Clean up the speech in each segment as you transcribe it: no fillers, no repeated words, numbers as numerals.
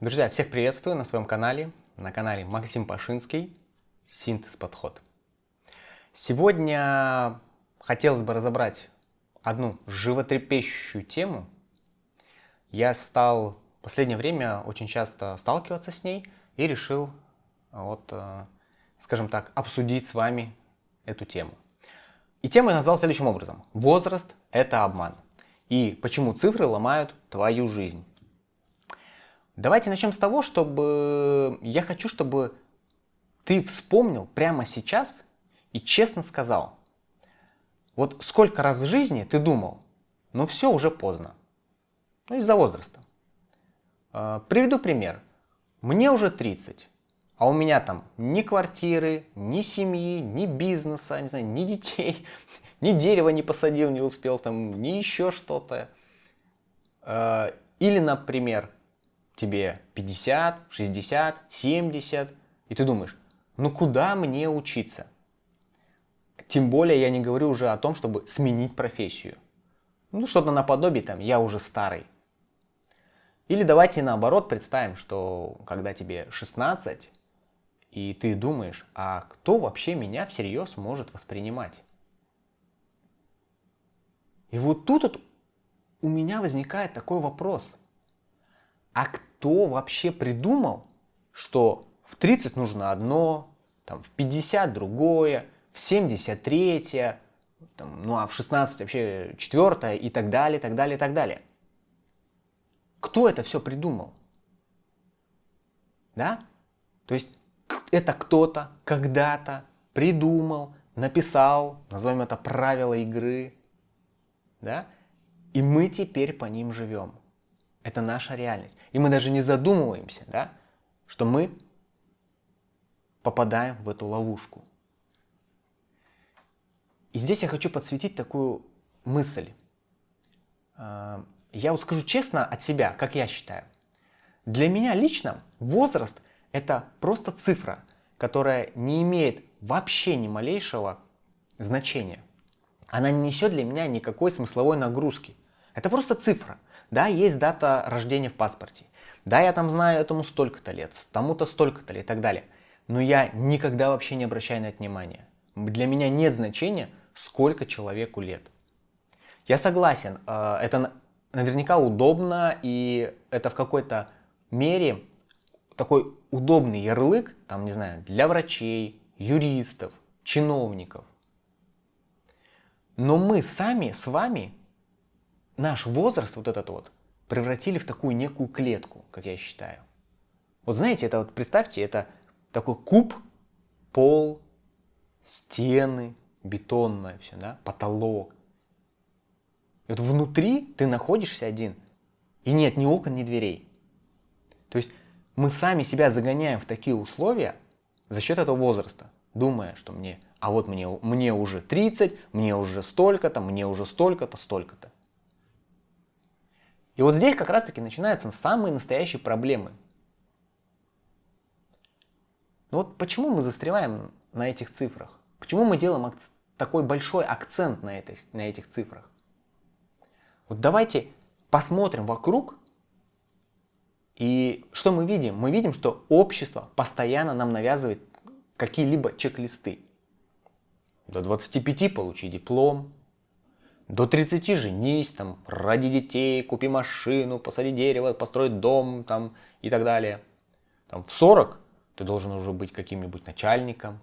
Друзья, всех приветствую на своем канале, на канале Максим Пашинский, Синтез Подход. Сегодня хотелось бы разобрать одну животрепещущую тему. Я стал в последнее время очень часто сталкиваться с ней и решил, скажем так, обсудить с вами эту тему. И тему я назвал следующим образом. Возраст – это обман. И почему цифры ломают твою жизнь. Давайте начнем с того, я хочу, чтобы ты вспомнил прямо сейчас и честно сказал, вот сколько раз в жизни ты думал, ну все, уже поздно, из-за возраста. Приведу пример. Мне уже 30, а у меня там ни квартиры, ни семьи, ни бизнеса, не знаю, ни детей, ни дерева не посадил, не успел, там, ни еще что-то. Или, например, тебе 50, 60, 70, и ты думаешь, ну куда мне учиться? Тем более я не говорю уже о том, чтобы сменить профессию. Ну что-то наподобие, там, я уже старый. Или давайте наоборот представим, что когда тебе 16, и ты думаешь, а кто вообще меня всерьез может воспринимать? И вот тут у меня возникает такой вопрос. А кто вообще придумал, что в 30 нужно одно, там, в 50 другое, в 70 третье, там, а в 16 вообще четвертое и так далее, так далее, так далее. Кто это все придумал? Да? То есть это кто-то когда-то придумал, написал, назовем это правила игры, да? И мы теперь по ним живем. Это наша реальность. И мы даже не задумываемся, да, что мы попадаем в эту ловушку. И здесь я хочу подсветить такую мысль. Я вот скажу честно от себя, как я считаю. Для меня лично возраст – это просто цифра, которая не имеет вообще ни малейшего значения. Она не несет для меня никакой смысловой нагрузки. Это просто цифра. Да, есть дата рождения в паспорте. Да, я там знаю этому столько-то лет, тому-то столько-то лет и так далее. Но я никогда вообще не обращаю на это внимания. Для меня нет значения, сколько человеку лет. Я согласен, это наверняка удобно, и это в какой-то мере такой удобный ярлык, там, не знаю, для врачей, юристов, чиновников. Но мы сами с вами наш возраст вот этот вот превратили в такую некую клетку, как я считаю. Вот знаете, это вот представьте, это такой куб, пол, стены, бетонное все, да, потолок. И вот внутри ты находишься один, и нет ни окон, ни дверей. То есть мы сами себя загоняем в такие условия за счет этого возраста, думая, что мне уже 30, мне уже столько-то, мне уже столько-то, столько-то. И вот здесь как раз таки начинаются самые настоящие проблемы. Но вот почему мы застреваем на этих цифрах? Почему мы делаем такой большой акцент на этих цифрах? Вот давайте посмотрим вокруг, и что мы видим? Мы видим, что общество постоянно нам навязывает какие-либо чек-листы. До 25 получи диплом, до 30 женись, там, ради детей, купи машину, посади дерево, построй дом там, и так далее. Там, в 40 ты должен уже быть каким-нибудь начальником.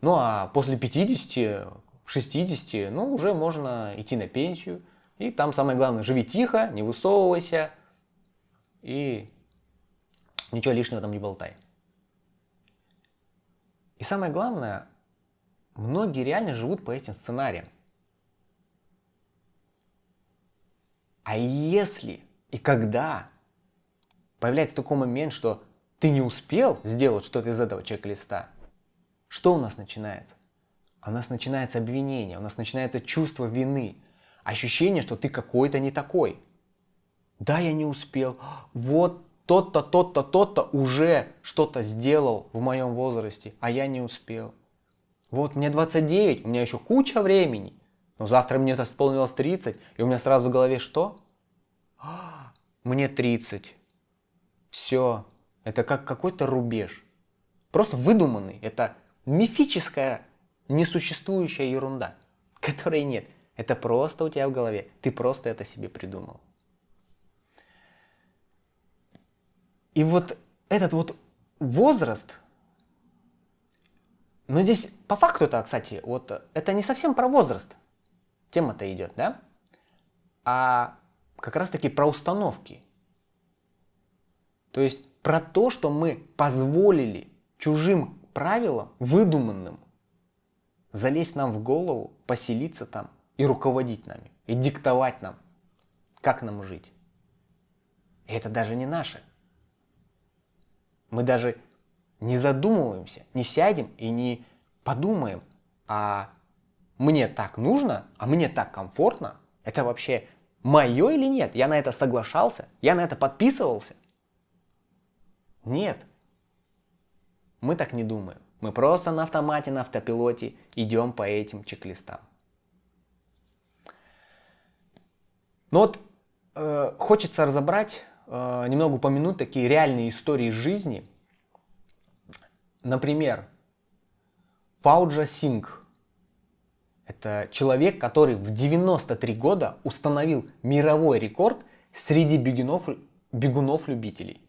Ну а после 50, 60, уже можно идти на пенсию. И там самое главное, живи тихо, не высовывайся и ничего лишнего там не болтай. И самое главное, многие реально живут по этим сценариям. А если и когда появляется такой момент, что ты не успел сделать что-то из этого чек-листа, что у нас начинается? У нас начинается обвинение, у нас начинается чувство вины, ощущение, что ты какой-то не такой. Да, я не успел, вот тот-то, тот-то, тот-то уже что-то сделал в моем возрасте, а я не успел. Вот мне 29, у меня еще куча времени. Но завтра мне исполнилось 30, и у меня сразу в голове что? Мне 30. Все, это как какой-то рубеж. Просто выдуманный. Это мифическая, несуществующая ерунда, которой нет. Это просто у тебя в голове. Ты просто это себе придумал. И вот этот вот возраст, но здесь по факту это, кстати, вот это не совсем про возраст. Тема-то идет, да? А как раз таки про установки. То есть про то, что мы позволили чужим правилам, выдуманным, залезть нам в голову, поселиться там и руководить нами, и диктовать нам, как нам жить. И это даже не наше. Мы даже не задумываемся, не сядем и не подумаем, а мне так нужно, а мне так комфортно, это вообще мое или нет? Я на это соглашался? Я на это подписывался? Нет. Мы так не думаем. Мы просто на автомате, на автопилоте идем по этим чек-листам. Но вот хочется разобрать, немного упомянуть такие реальные истории жизни. Например, Фауджа Сингх. Это человек, который в 93 года установил мировой рекорд среди бегунов-любителей.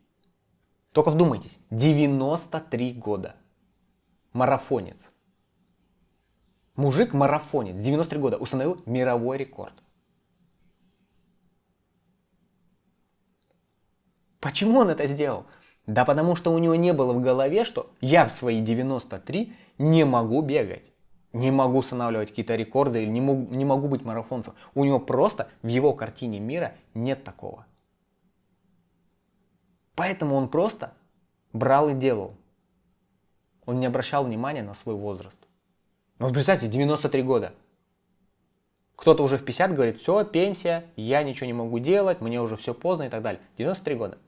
Только вдумайтесь, 93 года. Марафонец. Мужик-марафонец, 93 года, установил мировой рекорд. Почему он это сделал? Да потому что у него не было в голове, что я в свои 93 не могу бегать. Не могу устанавливать какие-то рекорды или не могу быть марафонцем. У него просто в его картине мира нет такого. Поэтому он просто брал и делал. Он не обращал внимания на свой возраст. Ну, вот представьте, 93 года. Кто-то уже в 50 говорит, все, пенсия, я ничего не могу делать, мне уже все поздно и так далее. 93 года.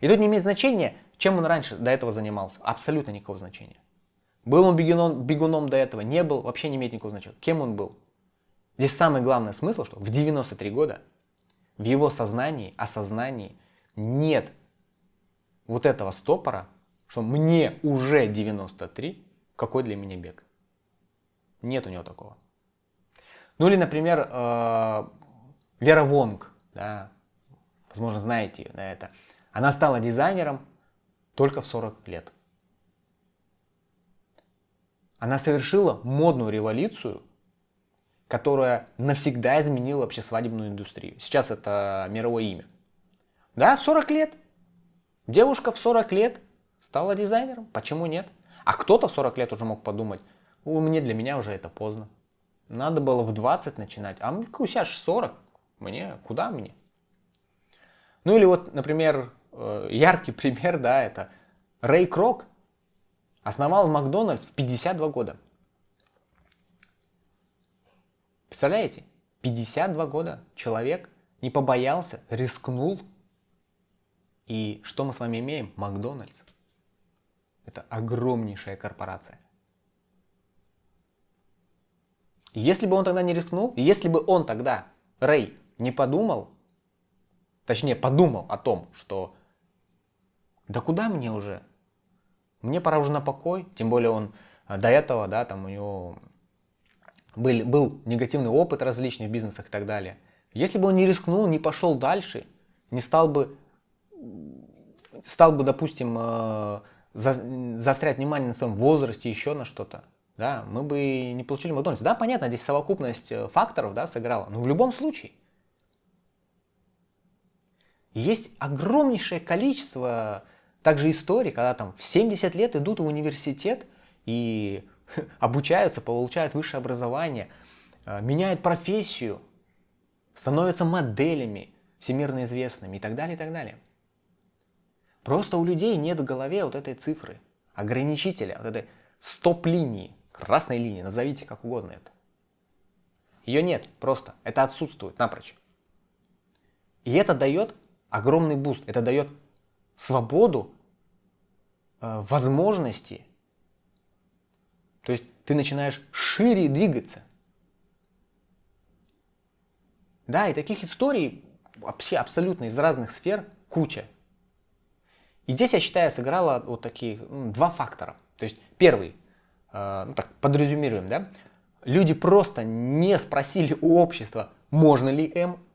И тут не имеет значения, чем он раньше до этого занимался. Абсолютно никакого значения. Был он бегуном до этого, не был, вообще не имеет никакого значения. Кем он был? Здесь самый главный смысл, что в 93 года в его сознании, осознании нет вот этого стопора, что мне уже 93, какой для меня бег? Нет у него такого. Ну или, например, Вера Вонг, да, возможно, знаете да, это. Она стала дизайнером только в 40 лет. Она совершила модную революцию, которая навсегда изменила вообще свадебную индустрию. Сейчас это мировое имя. Да, в 40 лет. Девушка в 40 лет стала дизайнером. Почему нет? А кто-то в 40 лет уже мог подумать, для меня уже это поздно. Надо было в 20 начинать. А сейчас 40. Куда мне? Ну или вот, например, яркий пример, да, это Рэй Крок. Основал Макдональдс в 52 года. Представляете? 52 года человек не побоялся, рискнул. И что мы с вами имеем? Макдональдс. Это огромнейшая корпорация. И если бы он тогда не рискнул, и если бы он тогда, Рэй, не подумал, точнее подумал о том, что да куда мне уже? Мне пора уже на покой, тем более он до этого, да, там у него был негативный опыт различных бизнесах и так далее. Если бы он не рискнул, не пошел дальше, не стал бы, допустим, заострять внимание на своем возрасте, еще на что-то, да, мы бы не получили Макдональдс. Да, понятно, здесь совокупность факторов, да, сыграла, но в любом случае. Есть огромнейшее количество также историй, когда там в 70 лет идут в университет и обучаются, получают высшее образование, меняют профессию, становятся моделями всемирно известными и так далее, и так далее. Просто у людей нет в голове вот этой цифры, ограничителя, вот этой стоп-линии, красной линии, назовите как угодно это. Ее нет, просто, это отсутствует напрочь. И это дает огромный буст, это дает свободу, возможности. То есть ты начинаешь шире двигаться. Да, и таких историй вообще абсолютно из разных сфер куча. И здесь, я считаю, сыграло вот такие два фактора. То есть первый, так подрезюмируем, да, люди просто не спросили у общества, можно ли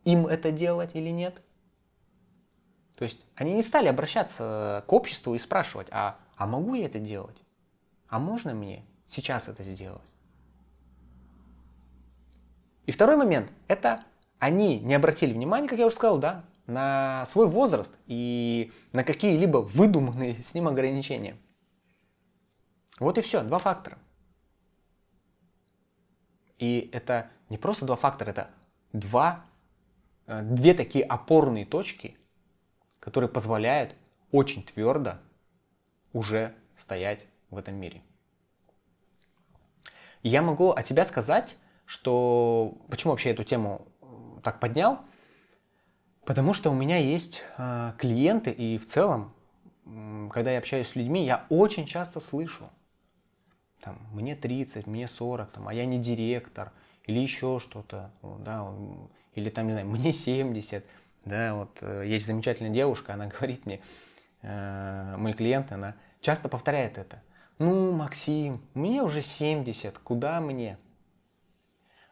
им это делать или нет. То есть они не стали обращаться к обществу и спрашивать, а могу я это делать? А можно мне сейчас это сделать? И второй момент, это они не обратили внимания, как я уже сказал, да, на свой возраст и на какие-либо выдуманные с ним ограничения. Вот и все, два фактора. И это не просто два фактора, это две такие опорные точки, которые позволяют очень твердо уже стоять в этом мире. И я могу от себя сказать, что почему вообще эту тему так поднял, потому что у меня есть клиенты, и в целом, когда я общаюсь с людьми, я очень часто слышу, там, мне 30, мне 40, там, а я не директор, или еще что-то, да, или там, не знаю, мне 70, да, вот есть замечательная девушка, она говорит мне, мой клиент, она часто повторяет это. Ну, Максим, мне уже 70, куда мне?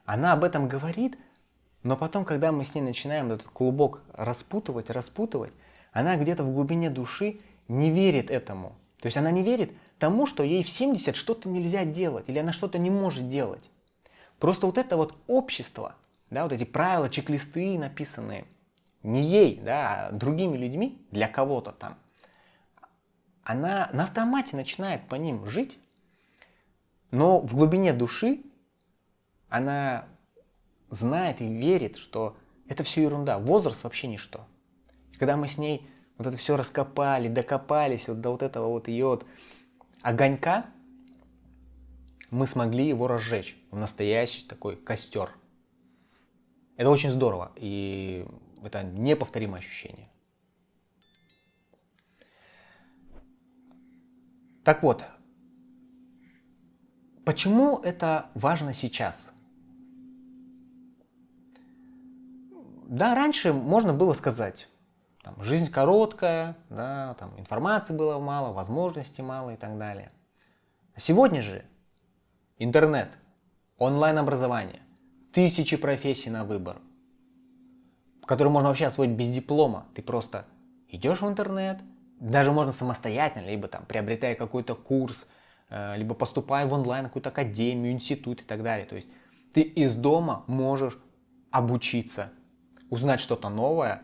Она об этом говорит, но потом, когда мы с ней начинаем этот клубок распутывать, она где-то в глубине души не верит этому. То есть она не верит тому, что ей в 70 что-то нельзя делать, или она что-то не может делать. Просто вот это вот общество, да, вот эти правила, чек-листы написанные, не ей, да, а другими людьми, для кого-то там, она на автомате начинает по ним жить, но в глубине души она знает и верит, что это все ерунда, возраст вообще ничто. И когда мы с ней вот это все раскопали, докопались вот до вот этого вот ее вот огонька, мы смогли его разжечь в настоящий такой костер. Это очень здорово, и это неповторимое ощущение. Так вот, почему это важно сейчас? Да, раньше можно было сказать, там, жизнь короткая, да, там, информации было мало, возможностей мало и так далее. А сегодня же интернет, онлайн-образование, тысячи профессий на выбор, которые можно вообще освоить без диплома. Ты просто идешь в интернет, даже можно самостоятельно, либо там приобретая какой-то курс, либо поступая в онлайн какую-то академию, институт и так далее. То есть ты из дома можешь обучиться, узнать что-то новое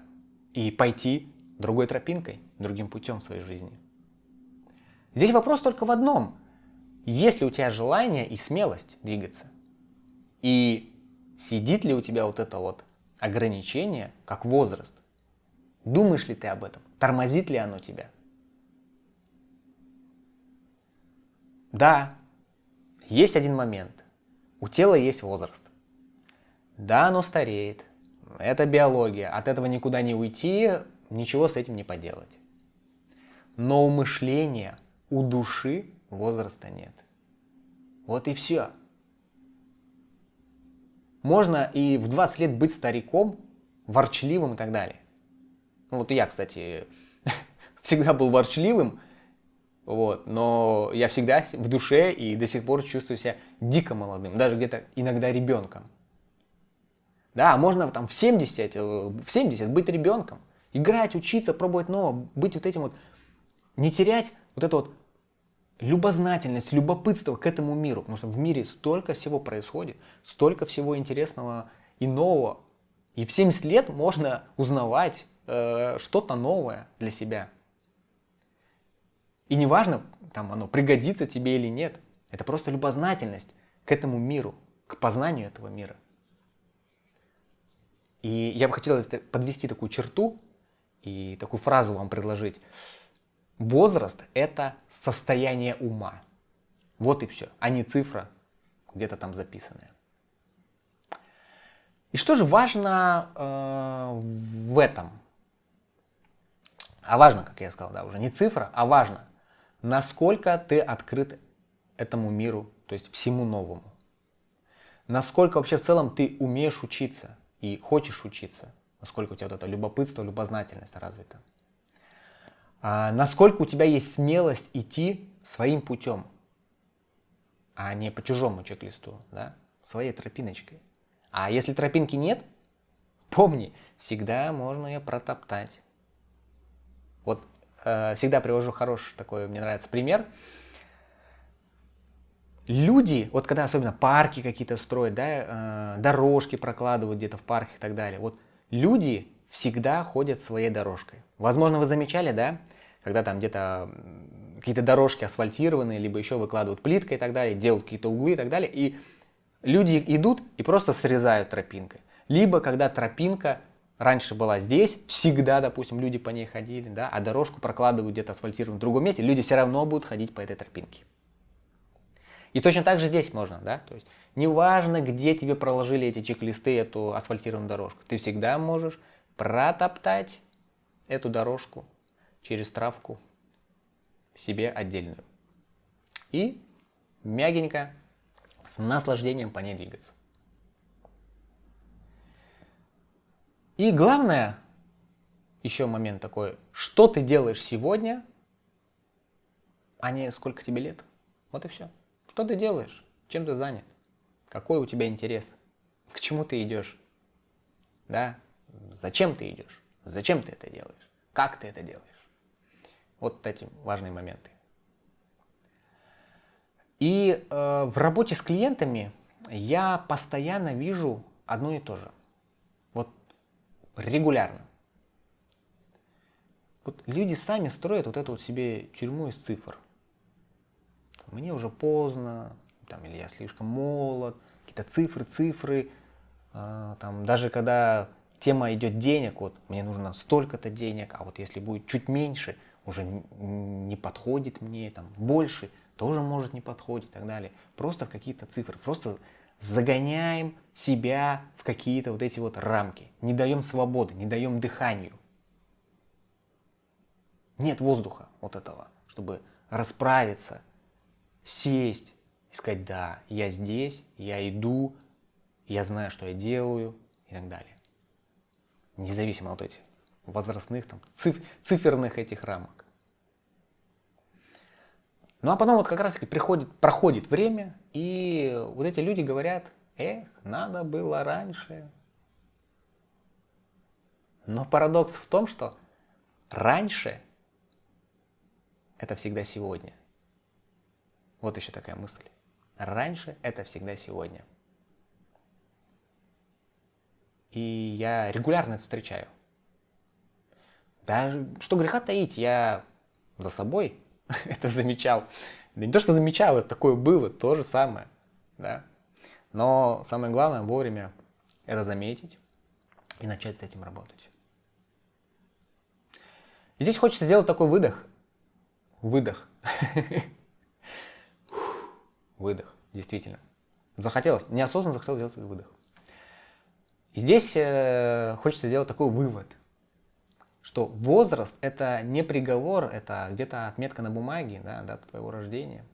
и пойти другой тропинкой, другим путем в своей жизни. Здесь вопрос только в одном. Есть ли у тебя желание и смелость двигаться? И сидит ли у тебя вот это вот ограничение, как возраст? Думаешь ли ты об этом? Тормозит ли оно тебя? Да, есть один момент. У тела есть возраст. Да, оно стареет. Это биология. От этого никуда не уйти, ничего с этим не поделать. Но у мышления, у души возраста нет. Вот и все. Можно и в 20 лет быть стариком, ворчливым и так далее. Ну вот и я, кстати, всегда был ворчливым, вот, но я всегда в душе и до сих пор чувствую себя дико молодым, даже где-то иногда ребенком. Да, можно там в 70 быть ребенком, играть, учиться, пробовать новое, быть вот этим вот, не терять вот эту вот любознательность, любопытство к этому миру, потому что в мире столько всего происходит, столько всего интересного и нового. И в 70 лет можно узнавать что-то новое для себя. И неважно, там оно пригодится тебе или нет, это просто любознательность к этому миру, к познанию этого мира. И я бы хотел подвести такую черту и такую фразу вам предложить. Возраст – это состояние ума. Вот и все, а не цифра, где-то там записанная. И что же важно в этом? А важно, как я сказал, да, уже не цифра, а важно, насколько ты открыт этому миру, то есть всему новому. Насколько вообще в целом ты умеешь учиться и хочешь учиться. Насколько у тебя вот это любопытство, любознательность развита. насколько у тебя есть смелость идти своим путем, а не по чужому чек-листу, да, своей тропиночкой. А если тропинки нет, помни, всегда можно ее протоптать. Вот всегда привожу хороший такой, мне нравится пример. Люди, вот когда особенно парки какие-то строят, да, дорожки прокладывают где-то в парках и так далее, вот люди всегда ходят своей дорожкой. Возможно, вы замечали, да, когда там где-то какие-то дорожки асфальтированные, либо еще выкладывают плиткой и так далее, делают какие-то углы и так далее, и люди идут и просто срезают тропинкой. Либо когда тропинка раньше была здесь, всегда, допустим, люди по ней ходили, да, а дорожку прокладывают где-то асфальтированную в другом месте, люди все равно будут ходить по этой тропинке. И точно так же здесь можно, да, то есть неважно, где тебе проложили эти чек-листы, эту асфальтированную дорожку, ты всегда можешь протоптать эту дорожку через травку себе отдельную. И мягенько, с наслаждением по ней двигаться. И главное, еще момент такой, что ты делаешь сегодня, а не сколько тебе лет. Вот и все. Что ты делаешь? Чем ты занят? Какой у тебя интерес? К чему ты идешь? Да? Зачем ты идешь? Зачем ты это делаешь? Как ты это делаешь? Вот эти важные моменты. И в работе с клиентами я постоянно вижу одно и то же. Вот регулярно. Вот люди сами строят вот эту вот себе тюрьму из цифр. Мне уже поздно, там, или я слишком молод, какие-то цифры, там, даже когда тема идет денег, вот мне нужно столько-то денег, а вот если будет чуть меньше, уже не подходит мне, там, больше, тоже может не подходить и так далее. Просто в какие-то цифры, просто загоняем себя в какие-то вот эти вот рамки, не даем свободы, не даем дыханию. Нет воздуха вот этого, чтобы расправиться, сесть и сказать, да, я здесь, я иду, я знаю, что я делаю и так далее. Независимо от этих возрастных, там, циферных этих рамок. Ну а потом вот как раз таки проходит время, и вот эти люди говорят, надо было раньше. Но парадокс в том, что раньше это всегда сегодня. Вот еще такая мысль. Раньше это всегда сегодня. И я регулярно это встречаю. Даже, что греха таить, я за собой это замечал. Да не то, что замечал, это такое было, то же самое. Да? Но самое главное вовремя это заметить и начать с этим работать. И здесь хочется сделать такой выдох. Выдох. Выдох, действительно. Захотелось, неосознанно захотелось сделать этот выдох. И здесь хочется сделать такой вывод, что возраст это не приговор, это где-то отметка на бумаге, да, дата твоего рождения.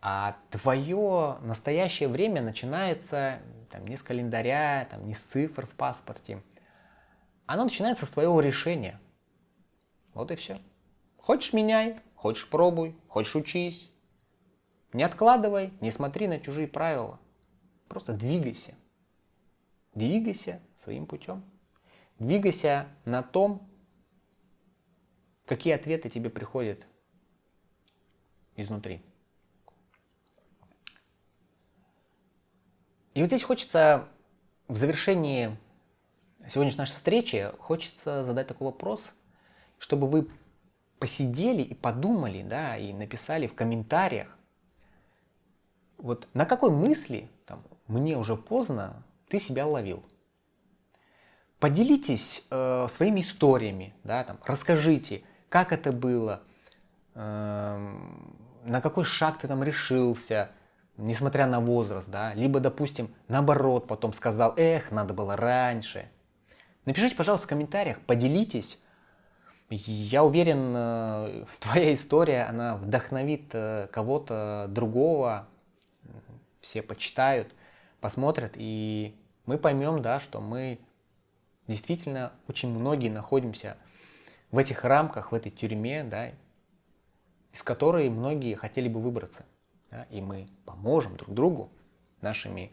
А твое настоящее время начинается там, не с календаря, там, не с цифр в паспорте. Оно начинается с твоего решения. Вот и все. Хочешь меняй, хочешь пробуй, хочешь учись. Не откладывай, не смотри на чужие правила. Просто двигайся. Двигайся своим путем. Двигайся на том, какие ответы тебе приходят изнутри. И вот здесь хочется в завершении сегодняшней нашей встречи хочется задать такой вопрос, чтобы вы посидели и подумали, да, и написали в комментариях, вот на какой мысли, там, мне уже поздно, ты себя ловил. Поделитесь своими историями, да, там, расскажите, как это было, на какой шаг ты там решился, несмотря на возраст, да, либо, допустим, наоборот, потом сказал, надо было раньше. Напишите, пожалуйста, в комментариях, поделитесь. Я уверен, твоя история, она вдохновит кого-то другого, все почитают, посмотрят, и мы поймем, да, что мы действительно очень многие находимся в этих рамках, в этой тюрьме, да, из которой многие хотели бы выбраться. Да, и мы поможем друг другу нашими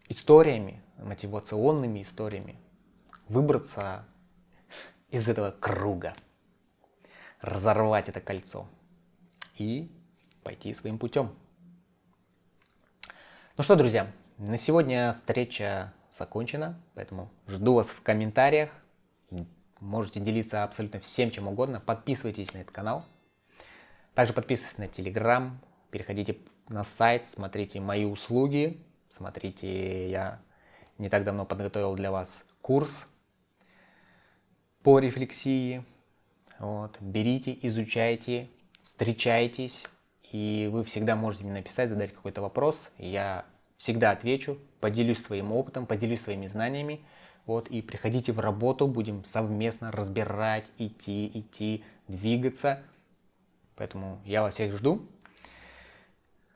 историями, мотивационными историями выбраться из этого круга, разорвать это кольцо и пойти своим путем. Ну что, друзья, на сегодня встреча закончена, поэтому жду вас в комментариях. Можете делиться абсолютно всем, чем угодно. Подписывайтесь на этот канал. Также подписывайтесь на Telegram. Переходите на сайт, смотрите мои услуги. Смотрите, я не так давно подготовил для вас курс по рефлексии. Вот. Берите, изучайте, встречайтесь. И вы всегда можете мне написать, задать какой-то вопрос. Я всегда отвечу, поделюсь своим опытом, поделюсь своими знаниями. Вот, и приходите в работу, будем совместно разбирать, идти, двигаться. Поэтому я вас всех жду.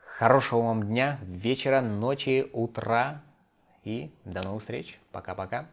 Хорошего вам дня, вечера, ночи, утра. И до новых встреч. Пока-пока.